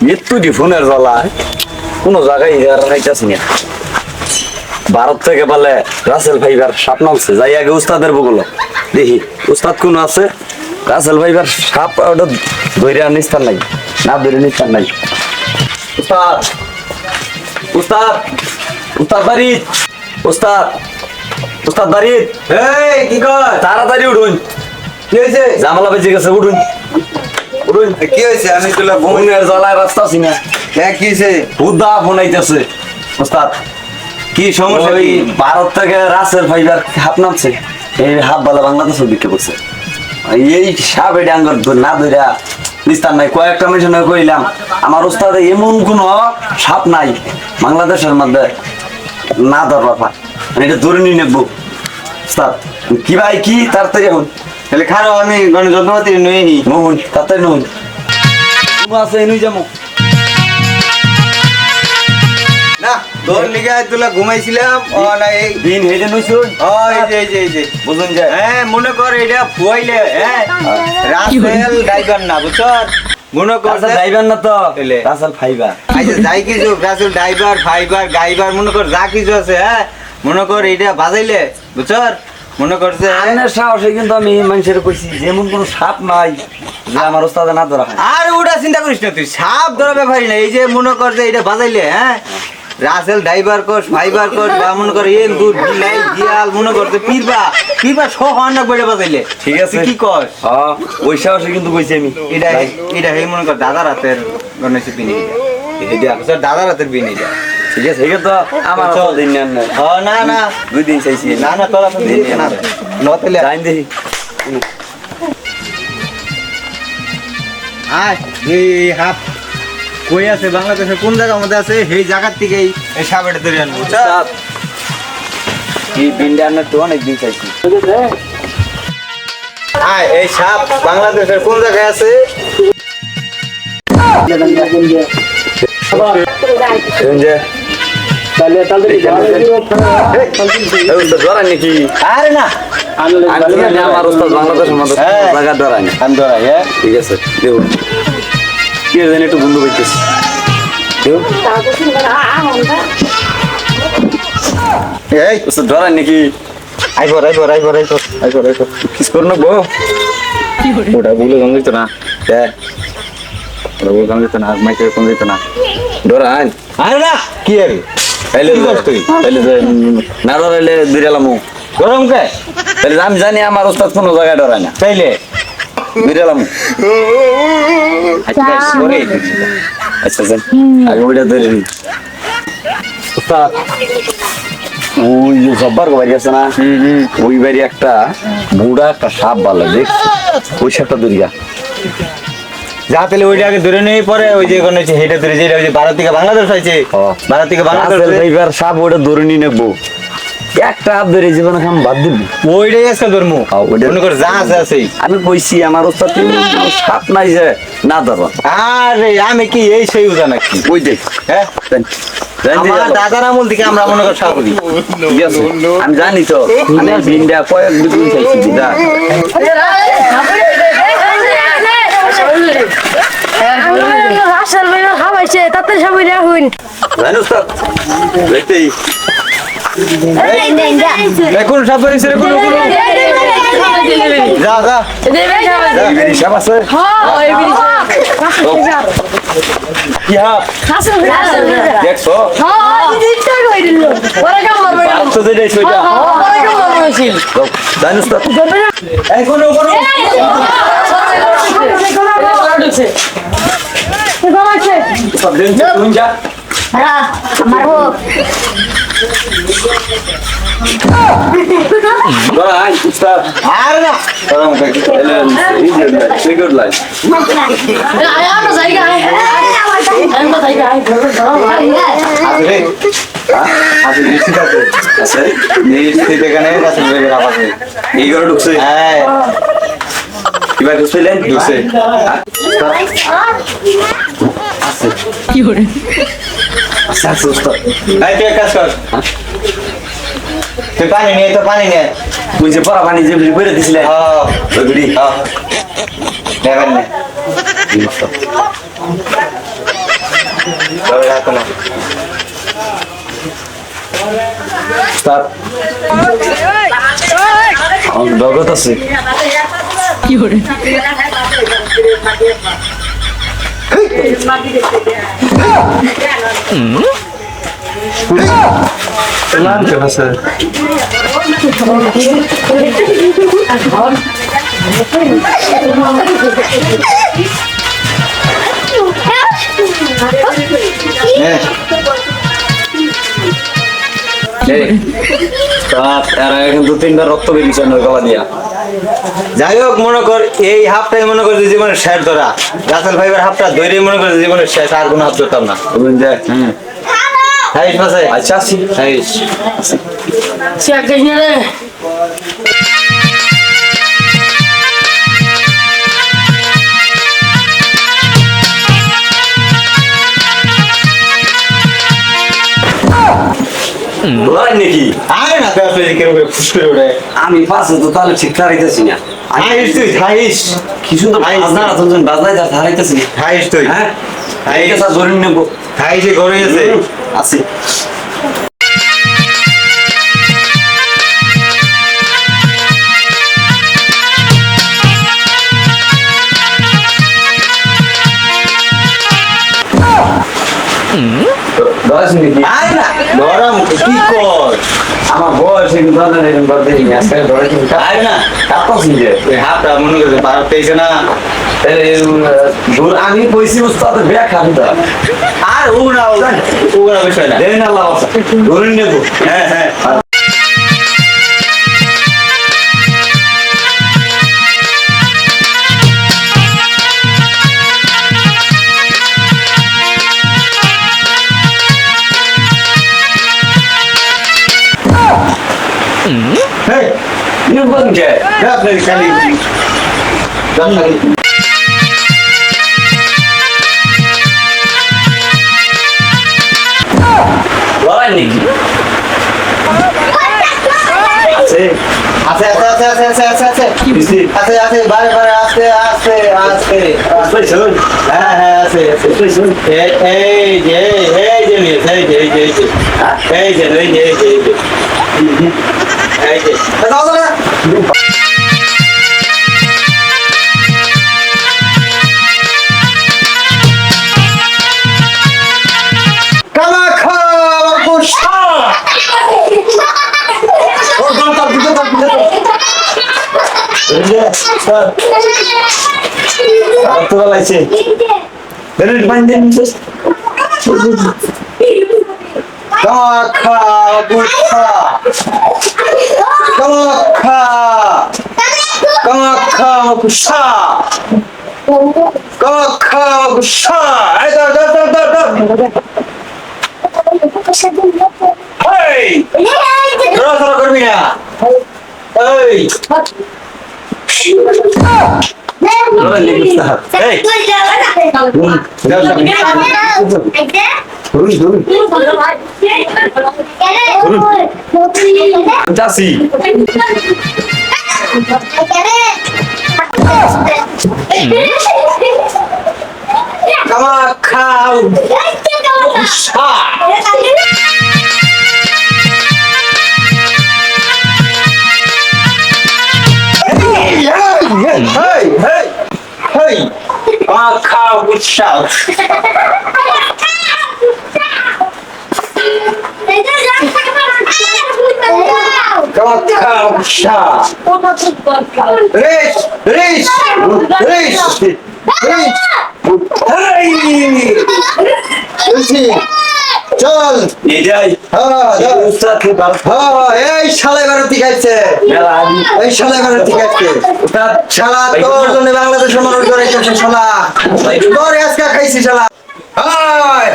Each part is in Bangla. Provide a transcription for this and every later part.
মৃত্যু দি ফোনের জ্বালায় কোনো জায়গায় রাখাইতেছি না। ভারত থেকে বলে রাসেল ভাইবার সাপ নামছে, যাই আগে উস্তাদের বগুলো দেখি উস্তাদ কোন আছে। রাসেল ভাইবার সাপ ওটা ধরে নিস্তার নাই, না ধরে নিস্তার নাই। উস্তাদ উস্তাদ উস্তাদ বাড়ি, উস্তাদ উস্তাদ বাড়ি। এই কি কর? তাড়াতাড়ি উঠুন, কি হয়েছে? জামালা বেঁচে গেছে, উঠুন উঠুন। কি হয়েছে? আমি তোলা ফোনের জ্বালায় রাস্তা আছি না। হ্যাঁ কি হয়েছে? হুদা ফোন আইতেছে উস্তাদ। কি সমস্যা? ওই কি ভারত থেকে রাসেল ফাইবার হাফ নামছে, এই হাফ বালা বাংলাদেশে বিক্রি করছে। এই সাপ এটা আঙ্গর না ধরা নিস্তার নাই। কয়েকটা মিশনে কইলাম আমার উস্তাদে এমন কোন সাপ নাই বাংলাদেশের মধ্যে না ধরবা পা, এটা ধরে নিয়ে নেবো। উস্তাদ কি ভাই কি তাড়াতাড়ি এখন তাহলে খারো, আমি যন্ত্রপাতি নিয়ে নি। নুন তাড়াতাড়ি নুন আছে এনুই যাবো না তোর লিগে তোলা ঘুমাইছিলাম। ও না এই দিন হেঁটে নইছুন। এই যে বুঝুন যায় হ্যাঁ মনে কর এটা ফুয়াইলে হ্যাঁ রাসেল ড্রাইভার না বুঝছ? মনে কর রাসেল ড্রাইভার না তো, এলে। রাসেল ফাইবার। আচ্ছা যাই কিছু রাসেল ড্রাইভার ফাইবার গাইবার মনে কর যা কিছু আছে হ্যাঁ মনে কর এটা বাজাইলে বুঝছ? মনে করছে আইনের সাহসে কিন্তু আমি মানুষের কইছি যেমন কোনো সাপ নাই যে আমার ওস্তাদে না ধরা হয়। আর ওটা চিন্তা করিস না তুই, সাপ ধরা ব্যাপারই না। এই যে মনে কর যে এটা বাজাইলে হ্যাঁ Russell driver course fibre course বা মনে কর এল গুড বিলাই গিয়াল মনে করতে পিরবা পিরবা সহ না বইটা বাজাইলে ঠিক আছে তুই কি কর? হ্যাঁ ওই সাহসে কিন্তু কইছি আমি। এটা এটা হে মনে কর দাদার হাতের গণেশ বিনি এটা এটা দাদার হাতের বিনি এটা ঠিক আছে, এটা তো আমার চল। দিন নেন না। না না 2 দিন চাইছি না না তোরা তো দিন না নতেলে টাইম দেখি আয় এই হাফ কই আছে বাংলাদেশের কোন জায়গার মধ্যে আছে সেই জায়গার থেকেই এই সাপটা ধরে আনবো সাপ কি বিন্ডার তো অনেক দিন চাইছি। আয় এই সাপ বাংলাদেশের কোন জায়গায় আছে ধরাই নাকি? আরে না আমার ওস্তাদ বাংলাদেশের মধ্যে হ্যাঁ। জায়গা ধরাই না। আমি ধরাই হ্যাঁ ঠিক আছে দেখুন কি জানি একটু বন্ধু পাইতেছি। এই ওস্তাদ ধরাই নাকি? আইবর কিস করো না গো, ওটা বলে কম দিত না। হ্যাঁ ওটা বলে কম দিত না, মাইকে কম দিত না। ধরাই আরে না কি আরে তাইলে কি করছ তুই? তাইলে না ধরাইলে বিড়ালামু। গরম কে তাহলে আমি জানি আমার ওস্তাদ কোনো জায়গায় ধরায় না, তাইলে বিড়ালামু। আচ্ছা যান আগে ওইটা ধরে নি। ওস্তাদ ওই যে জব্বার বাড়ি আছে না, ওই বাড়ি একটা বুড়া একটা সাপ ভালো দেখছি, ওই সাপটা দরিয়া যা তাহলে ওইটা আগে ধরে নেই পরে ওই যে কোন হেটা ধরে যেটা ওই যে ভারত থেকে বাংলাদেশ হয়েছে ভারত থেকে বাংলাদেশ এইবার সাপ ওইটা ধরে নিয়ে নেবো। একটা হাত ধরে জীবনে খাম বাদ দিব, ওইটাই আজকে ধর্ম ওইটা- মনে কর যা আছে আছে আমি কইছি আমার ওস্তাদ সাপ নাই যে না ধরো। আরে আমি কি এই সেই উজা নাকি ওই দেখ হ্যাঁ আমার দাদার আমল থেকে আমরা মনে কর সাপ দিই ঠিক আছে আমি জানি তো, আমি বিন্ডা কয়েক বিগুন চাইছি দিদা। আসল ভাই খাওয়াইছে তাতে সবাই রাখুন জানি ওস্তাদ দেখতেই এখন সাপ ধরেছে রে কোনো যা যা বিড়ি সাপ আছে কি হাপ দেখছো পাঁচশো যেটাই সেটা জানি ওস্তাদ এখন কোনো সব দিন তুমি যা ধরা আই ওস্তাদ আর না ধরা আমাকে সিকিউর লাইন আসলে আসলে নিশ্চিত আছে আছে নিশ্চিত এখানে আছে বের আপাতত এই ঘরে ঢুকছে হ্যাঁ কিবা ঢুকছিলেন ঢুকছে আচ্ছা আচ্ছা ওস্তাদ এই তুই এক কাজ কর তুই পানি নিয়ে তো পানি নিয়ে ওই যে পরা পানি যে বেড়ে দিছিলেন ওই বিড়ি নেবেন না ধরে রাখো না। উস্তাদ আমার জগৎ আছে হ্যাঁ এরা কিন্তু 3টা রক্ত বেরিয়েছে ওই গলা দিয়া যাই হোক মনে কর এই হাফটাই মনে কর যে জীবনের শেষ ধরা রাসেল ভাইবার হাফটা ধরে মনে করে জীবনের শেষ আর কোনো হাফ ধরতাম না বুঝলেন যে হাইস মাসে আচ্ছা আসি হাইস চেক গেছ না রে লড়াই নাকি আরে না তুই আসলে কেউ খুশ করে ওঠে আমি পাশে তো তাহলে ঠিক হারাইতেছি না হাইস তুই হাইস কি সুন্দর বাজনা তুলছেন বাজনায় যা হারাইতেছি না হাইস তুই হ্যাঁ এই কথা ধরে নেবো হাইসে ঘরে গেছে আছি দশ মিনিট আরে না গরম কি কর আমার বয়স কিন্তু এরকম করতে আজকে ধরে কিন্তু আরে না কাঁপাচ্ছি যে তুই হাফটা মনে করে পারত পেয়েছে না আমি কইছি উস্তাদ ব্যাগ খাবি তো আর উগনা বিষয় না দেন আল্লাহ ধরে নেবো হ্যাঁ হ্যাঁ হেই নির্বাণ কে আপনার খালি লড়াই নাকি আছে আছে আছে আছে আছে আছে আছে বুঝলি আছে আছে বারে বারে আস্তে আস্তে আস্তে শুন হ্যাঁ হ্যাঁ আছে আছে শুন এই যে মিস এই যে এই যে এই যে এই যে এই যে এই যে দাও দাও কামাখা কুশা ও দাও দাও দাও দাও আর তো লাইছে দেন বাইন দেন কামাখা কুশা কামাখা কামাখা কুশা কামাখা কুশা এই দাও দাও দাও দাও দাও এই নড়াচড়া করবি না এই লড়াই নাকি উস্তাদ এই ধরুন ধরুন যাচ্ছি কামাখা কুশা Hey, hey, hey! Kamakha kushá কামাখা কুশা রেস রেস রেস রেস এই বলছি চল এই যাই হ্যাঁ উস্তাদ কে বাল হ্যাঁ এই শালা ভারতী খাইছে মেলা আমি এই শালা ভারতী খাইছে উস্তাদ শালা তোর জন্য বাংলাদেশের মানুষ জড়াইতেছে শালা তোর আজকে খাইছি শালা হাই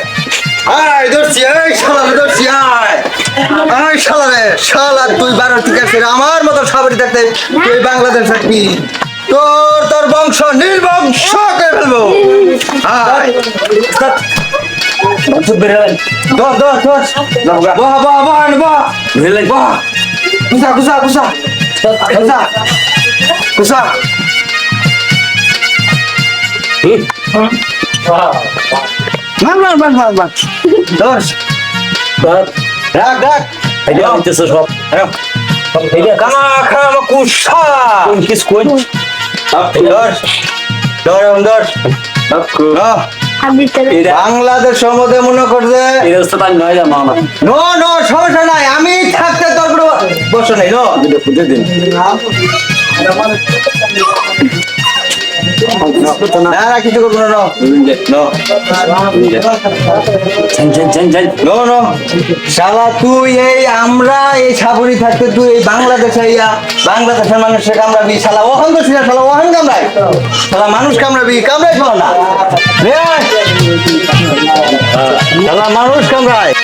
হাই দর্শি এই শালা দর্শি হাই এই শালা রে শালা তুই ভারতী খাইছে আমার মতো সাবরি দেখতে তুই বাংলাদেশ থাকবি তোর তোর বংশ নির্বংশ করে ফেলবো হাই উস্তাদ চুপ বেরে গেলেন দর দর দর বাহ বাহ বাহ বাহ বুঝলেন বাহ কুসা কুসা কুসা কুসা কুসা দশ রাখ রাখ এটা হইতেছে সব কামা খামা কুসা কোন কিস কোন দশ দশ বাংলাদেশের মধ্যে মনে করছে এটা উস্তাদ আমি নয় জানো না নো নো সমস্যা নাই আমি থাকতে তোর কোনো বসো নাই নো এটা ফুটে দিন না না কিছু করবো না নো নো নো শালা তুই এই আমরা এই সাবরি থাকতে তুই এই বাংলাদেশে ইয়া বাংলাদেশের মানুষের কামড়াবি শালা ওহান তো শালা ওহান কামড়াই শালা মানুষ কামড়াবি কামড়াই শালা না রে শালা মানুষ কামড়ায়